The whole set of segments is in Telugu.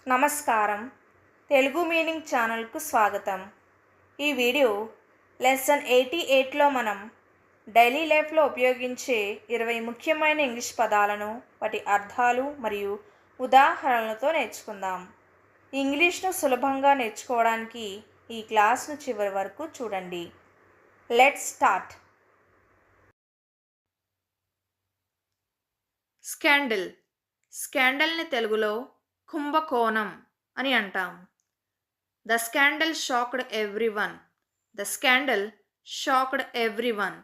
నమస్కారం. తెలుగు మీనింగ్ ఛానల్కు స్వాగతం. ఈ వీడియో లెసన్ 88లో మనం డైలీ లైఫ్లో ఉపయోగించే 20 ముఖ్యమైన ఇంగ్లీష్ పదాలను, వాటి అర్థాలు మరియు ఉదాహరణలతో నేర్చుకుందాం. ఇంగ్లీష్ను సులభంగా నేర్చుకోవడానికి ఈ క్లాస్ను చివరి వరకు చూడండి. Let's start. స్కాండల్. స్కాండల్ని తెలుగులో కుంభకోణం అని అంటాం. The scandal shocked everyone. The scandal shocked everyone.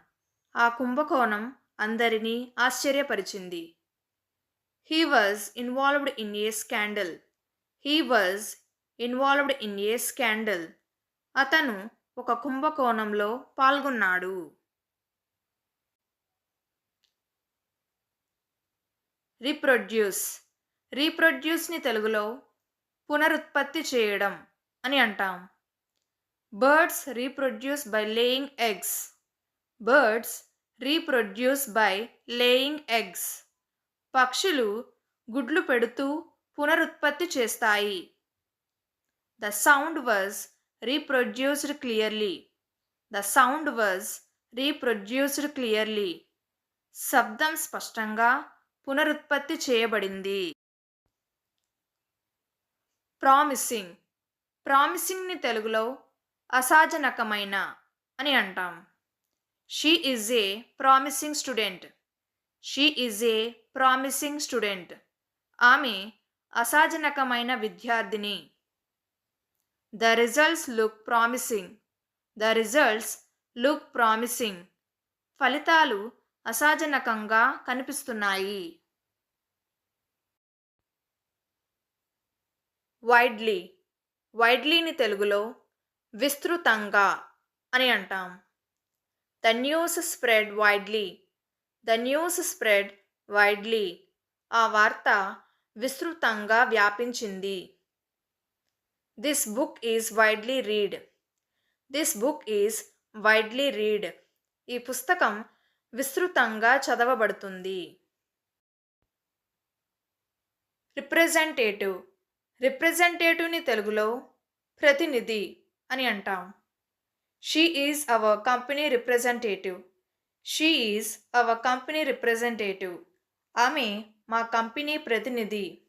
ఆ కుంభకోణం అందరినీ ఆశ్చర్యపరిచింది. He was involved in a scandal. He was involved in a scandal. అతను ఒక కుంభకోణంలో పాల్గొన్నాడు. రీప్రొడ్యూస్. రీప్రొడ్యూస్ని తెలుగులో పునరుత్పత్తి చేయడం అని అంటాం. Birds reproduce by laying eggs. Birds reproduce by laying eggs. పక్షులు గుడ్లు పెడుతూ పునరుత్పత్తి చేస్తాయి. The sound was reproduced clearly. The sound was reproduced clearly. శబ్దం స్పష్టంగా పునరుత్పత్తి చేయబడింది. ప్రామిసింగ్. ప్రామిసింగ్ని తెలుగులో అసాజనకమైన అని అంటాం. She is a promising student. She is a promising student. ఆమె అసాజనకమైన విద్యార్థిని. The results look promising. The results look promising. ఫలితాలు అసాజనకంగా కనిపిస్తున్నాయి. వైడ్లీ. వైడ్లీని తెలుగులో విస్తృతంగా అని అంటాం. The news spread widely. The news spread widely. ఆ వార్త విస్తృతంగా వ్యాపించింది. This book is widely read. This book is widely read. ఈ పుస్తకం విస్తృతంగా చదవబడుతుంది. రిప్రజెంటేటివ్. రిప్రజెంటేటివ్ని తెలుగులో ప్రతినిధి అని అంటాం. She is our company representative. She is our company representative. ఆమె మా కంపెనీ ప్రతినిధి.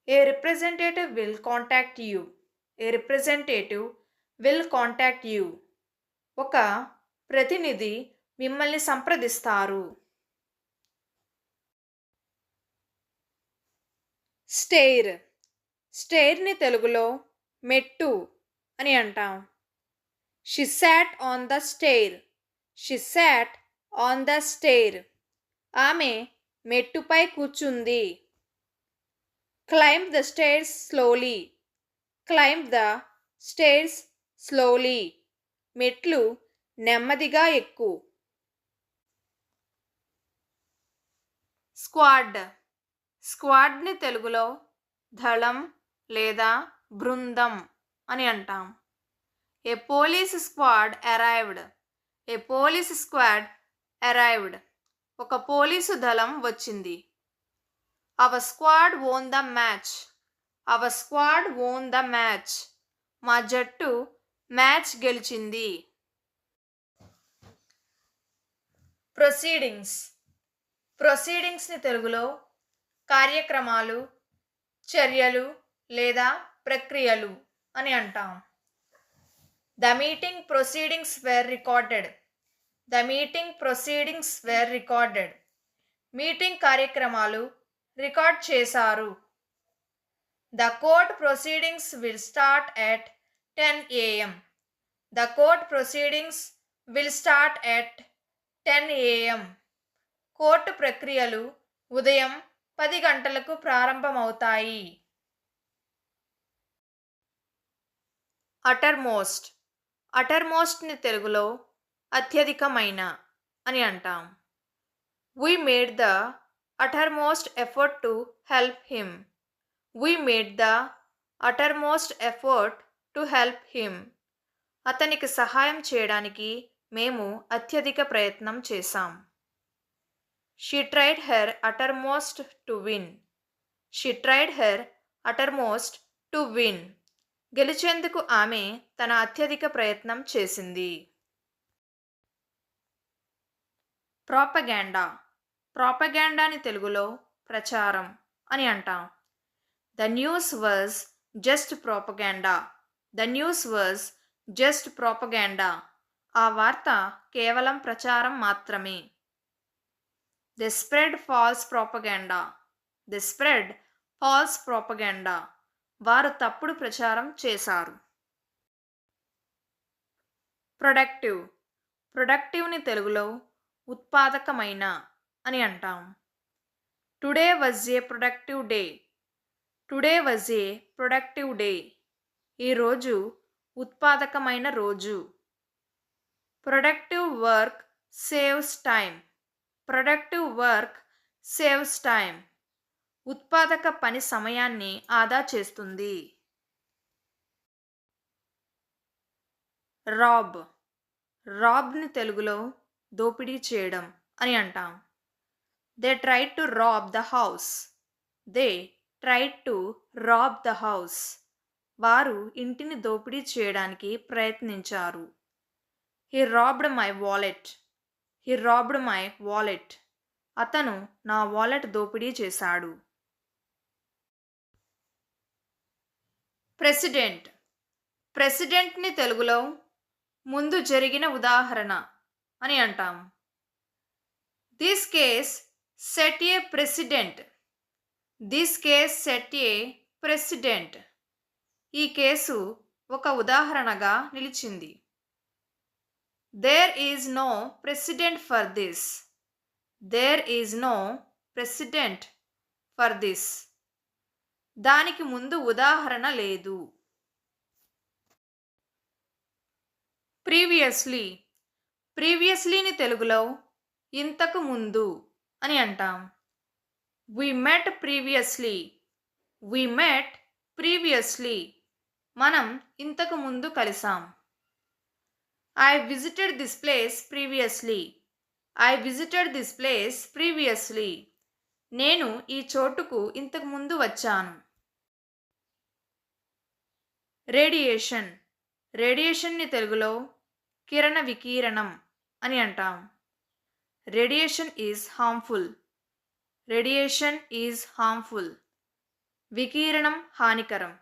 A representative will contact you. A representative will contact you. ఒక ప్రతినిధి మిమ్మల్ని సంప్రదిస్తారు. స్టెయిర్. స్టెయిర్ని తెలుగులో మెట్టు అని అంటాం. She sat on the stair. She sat on the stair. ఆమె మెట్టుపై కూర్చుంది. Climb the stairs slowly. Climb the stairs slowly. మెట్లు నెమ్మదిగా ఎక్కు. స్క్వాడ్. స్క్వాడ్ని తెలుగులో దళం లేదా బృందం అని అంటాం. A police squad arrived. A police squad arrived. ఒక పోలీసు దళం వచ్చింది. Our squad won the match. Our squad won the match. మా జట్టు మ్యాచ్ గెలిచింది. ప్రొసీడింగ్స్. ప్రొసీడింగ్స్ని తెలుగులో కార్యక్రమాలు, చర్యలు లేదా ప్రక్రియలు అని అంటాం. The meeting proceedings were recorded. The meeting proceedings were recorded. Meeting కార్యక్రమాలు రికార్డ్ చేశారు. The court proceedings will start at 10 AM. The court proceedings will start at 10 AM. Court ప్రక్రియలు ఉదయం 10 గంటలకు ప్రారంభమవుతాయి. అటర్మోస్ట్. అటర్మోస్ట్ని తెలుగులో అత్యధికమైన అని అంటాం. We made the uttermost effort to help him. We made the uttermost effort to help him. అతనికి సహాయం చేయడానికి మేము అత్యధిక ప్రయత్నం చేశాం. She tried her uttermost to win. She tried her uttermost to win. గెలిచేందుకు ఆమె తన అత్యధిక ప్రయత్నం చేసింది. ప్రాపగాండా. ప్రాపగాండాని తెలుగులో ప్రచారం అని అంటాం. The news was just propaganda. The news was just propaganda. ఆ వార్త కేవలం ప్రచారం మాత్రమే. The spread false propaganda. The spread false propaganda. వారు తప్పుడు ప్రచారం చేశారు. ప్రొడక్టివ్. ప్రొడక్టివ్ని తెలుగులో ఉత్పాదకమైన అని అంటాం. Today was a productive day. Today was a productive day. ఈరోజు ఉత్పాదకమైన రోజు. Productive work saves time. Productive work saves time. ఉత్పాదక పని సమయాన్ని ఆదా చేస్తుంది. రాబ్. రాబ్ని తెలుగులో దోపిడీ చేయడం అని అంటాం. They tried to rob the house. They tried to rob the house. వారు ఇంటిని దోపిడీ చేయడానికి ప్రయత్నించారు. He robbed my wallet. He robbed my wallet. అతను నా వాలెట్ దోపిడీ చేశాడు. ప్రెసిడెంట్. ప్రెసిడెంట్ని తెలుగులో ముందు జరిగిన ఉదాహరణ అని అంటాం. This case set a precedent. This case set a precedent. ఈ కేసు ఒక ఉదాహరణగా నిలిచింది. There is no precedent for this. There is no precedent for this. దానికి ముందు ఉదాహరణ లేదు. ప్రీవియస్లీ. ప్రీవియస్లీని తెలుగులో ఇంతకు ముందు అని అంటాం. వి మెట్ ప్రీవియస్లీ. వి మెట్ ప్రీవియస్లీ. మనం ఇంతకు ముందు కలిసాం. I visited this place previously. I visited this place previously. నేను ఈ చోటుకు ఇంతకు ముందు వచ్చాను. రేడియేషన్. రేడియేషన్ని తెలుగులో కిరణ వికిరణం అని అంటాం. Radiation is harmful. Radiation is harmful. వికిరణం హానికరం.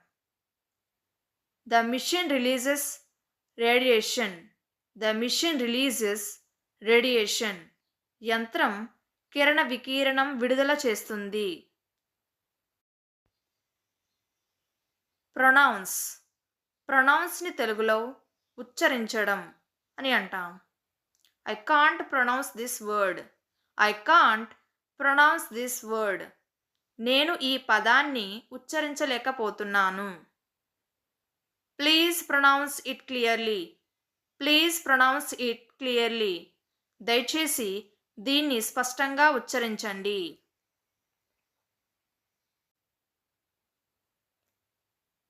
The machine releases radiation. The machine releases radiation. యంత్రం కిరణ వికిరణం విడుదల చేస్తుంది. ప్రొనౌన్స్. ప్రొనౌన్స్ని తెలుగులో ఉచ్చరించడం అని అంటాం. I can't pronounce this word. I can't pronounce this word. నేను ఈ పదాన్ని ఉచ్చరించలేకపోతున్నాను. Please pronounce it clearly. Please pronounce it clearly. దయచేసి దీన్ని స్పష్టంగా ఉచ్చరించండి.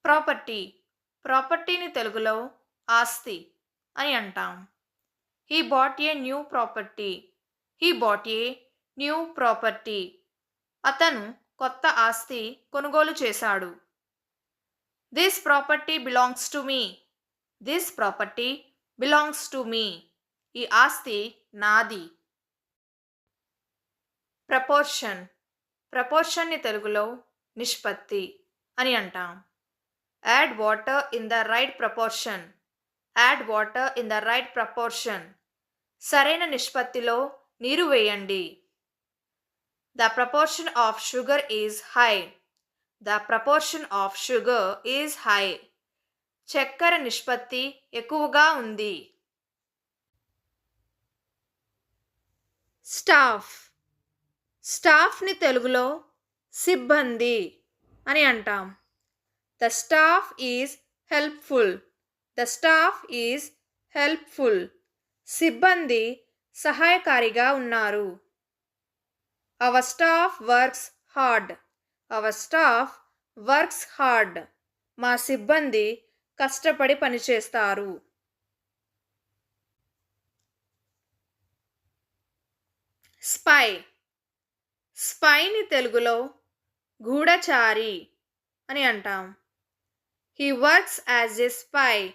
ప్రాపర్టీ. ప్రాపర్టీని తెలుగులో ఆస్తి అని అంటాం. He bought a new property. He bought a new property. అతను కొత్త ఆస్తి కొనుగోలు చేశాడు. This property belongs to me. This property belongs to me. ఈ ఆస్తి నాది. ప్రపోర్షన్. ప్రపోర్షన్ని తెలుగులో నిష్పత్తి అని అంటాం. Add water in the right proportion. Add water in the right proportion. సరైన నిష్పత్తిలో నీరు వేయండి. The proportion of sugar is high. The proportion of sugar is high. చక్కెర నిష్పత్తి ఎక్కువగా ఉంది. స్టాఫ్. స్టాఫ్ని తెలుగులో సిబ్బంది అని అంటాం. The staff is helpful. The staff is helpful. సిబ్బంది సహాయకారిగా ఉన్నారు. Our staff works hard. Our staff works hard. మా సిబ్బంది కష్టపడి పనిచేస్తారు. స్పై. స్పైని తెలుగులో గూఢచారి అని అంటాం. He works as a spy.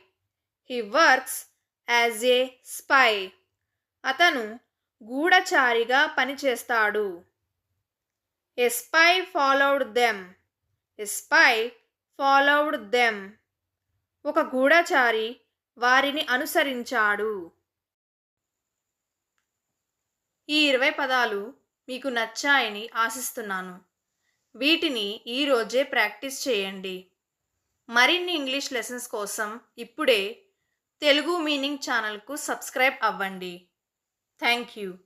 He works as a spy. అతను గూఢచారిగా పనిచేస్తాడు. ఏ స్పై ఫాలోడ్ దెమ్. ఏ స్పై ఫాలోడ్ దెమ్. ఒక గూఢచారి వారిని అనుసరించాడు. ఈ 20 పదాలు మీకు నచ్చాయని ఆశిస్తున్నాను. వీటిని ఈరోజే ప్రాక్టీస్ చేయండి. మరిన్ని ఇంగ్లీష్ లెసన్స్ కోసం ఇప్పుడే తెలుగు మీనింగ్ ఛానల్కు సబ్స్క్రైబ్ అవ్వండి. Thank you.